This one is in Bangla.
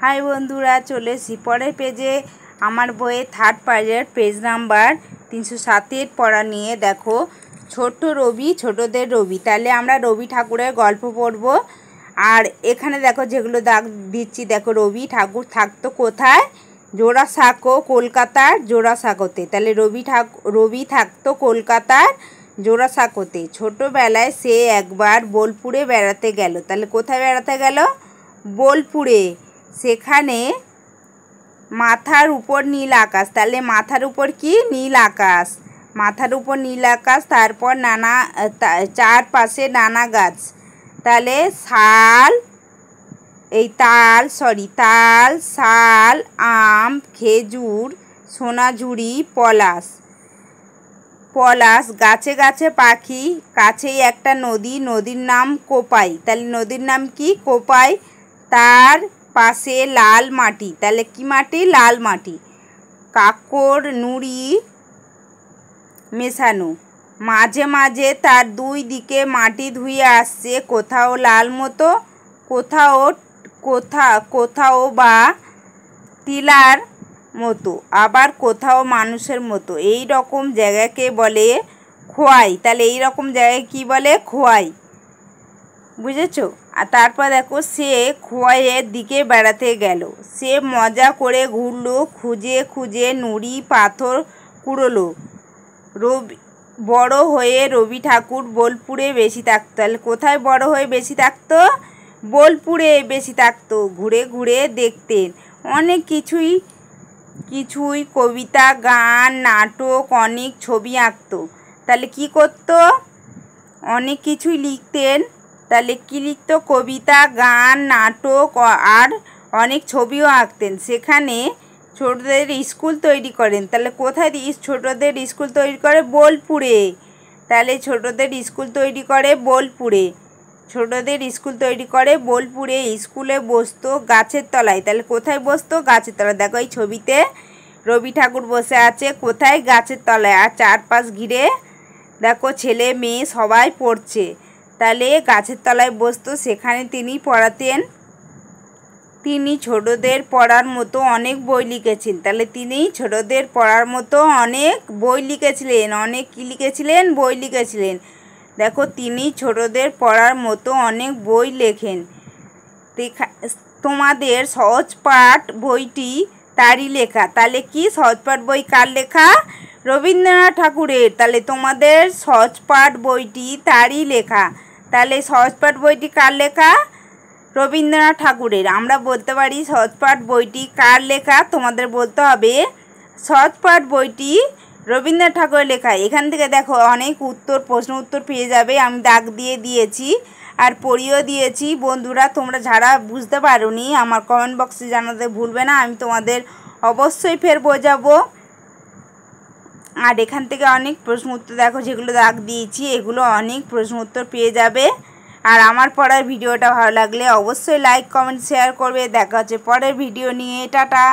হাই বন্ধুরা, চলে এসেছি পরের পেজে। আমার বইয়ে থার্ড পেজের পেজ নাম্বার 307 পড়া নিয়ে। দেখো, ছোট রবি, ছোটদের রবি। তাহলে আমরা রবি ঠাকুরের গল্প পড়ব। আর এখানে দেখো যেগুলো দাগ দিচ্ছি, দেখো রবি ঠাকুর থাকতো কোথায়? জোড়াসাঁকো, কলকাতার জোড়াসাঁকোতে। তাহলে রবি থাকতো কলকাতার জোড়াসাঁকোতে। ছোটোবেলায় সে একবার বোলপুরে বেড়াতে গেল। তাহলে কোথায় বেড়াতে গেল? বোলপুরে। সেখানে মাথার উপর নীল আকাশ। তাহলে মাথার উপর কি? নীল আকাশ। মাথার উপর নীল আকাশ, তারপর চারপাশে নানা গাছ। তাহলে তাল, শাল, আম, খেজুর, সোনাঝুরি, পলাশ। গাছে গাছে পাখি, কাছেই একটা নদী, নদীর নাম কোপাই। তাহলে নদীর নাম কি? কোপাই। তার পাশে লাল মাটি। তাহলে কি মাটি? লাল মাটি। কাকড় নুড়ি মেশানো। মাঝে মাঝে তার দুই দিকে মাটি ধুয়ে আসছে, কোথাও লাল মতো, কোথাও বা তিলার মতো, আবার কোথাও মানুষের মতো। এই রকম জায়গাকে বলে খোয়াই। তাহলে এই রকম জায়গায় কি বলে? খোয়াই। বুঝেছো? আর তারপর দেখো, সে খোয়াইয়ের দিকে বেড়াতে গেল। সে মজা করে ঘুরলো, খুঁজে খুঁজে নুড়ি পাথর কুড়োলো। বড় হয়ে রবি ঠাকুর বোলপুরে বেশি থাকতো। তাহলে কোথায় বড় হয়ে বেশি থাকতো? বোলপুরে বেশি থাকতো। ঘুরে ঘুরে দেখতেন অনেক কিছুই, কবিতা, গান, নাটক, অনেক ছবি আঁকতো। তাহলে কি করতো? অনেক কিছুই লিখতেন। তাহলে কি লিখতো? কবিতা, গান, নাটক আর অনেক ছবিও আঁকতেন। সেখানে ছোটদের স্কুল তৈরি করেন। তাহলে কোথায় ছোটদের স্কুল তৈরি করে? বোলপুরে। তাহলে ছোটদের স্কুল তৈরি করে বোলপুরে। স্কুলে বসতো গাছের তলায়। তাহলে কোথায় বসতো? গাছের তলায়। দেখো এই ছবিতে রবি ঠাকুর বসে আছে কোথায়? গাছের তলায়। আর চারপাশ ঘিরে দেখো ছেলে মেয়ে সবাই পড়ছে। তাহলে গাছের তলায় বসতো, সেখানে তিনি পড়াতেন। তিনি ছোটদের পড়ার মতো অনেক বই লিখেছেন। তাহলে তিনি ছোটদের পড়ার মতো অনেক বই লিখেছিলেন। অনেক কি লিখেছিলেন? বই লিখেছিলেন। দেখো, তিনি ছোটদের পড়ার মতো অনেক বই লেখেন। তোমাদের সহজপাঠ বইটি তারই লেখা। তাহলে কি? সহজপাঠ বই কার লেখা? রবীন্দ্রনাথ ঠাকুরের। তাহলে তোমাদের সহজপাঠ বইটি তারই লেখা। তাহলে সহজপাঠ বইটি কার লেখা? রবীন্দ্রনাথ ঠাকুরের। আমরা বলতে পারি সহজপাঠ বইটি কার লেখা? তোমাদের বলতে হবে সহজপাঠ বইটি রবীন্দ্রনাথ ঠাকুরের লেখা। এখান থেকে দেখো অনেক প্রশ্ন উত্তর পেয়ে যাবে। আমি দাগ দিয়ে দিয়েছি আর পড়িয়েও দিয়েছি। বন্ধুরা, তোমরা যারা বুঝতে পারোনি আমার কমেন্ট বক্সে জানাতে ভুলবে না। আমি তোমাদের অবশ্যই ফের বোঝাবো। আর এখান থেকে অনেক প্রশ্ন উত্তর দেখো যেগুলো দাগ দিয়েছি, এগুলো অনেক প্রশ্ন উত্তর পেয়ে যাবে। আর আমার পড়ার ভিডিওটা ভালো লাগলে অবশ্যই লাইক, কমেন্ট, শেয়ার করবে। দেখা হচ্ছে পরের ভিডিও নিয়ে। টাটা।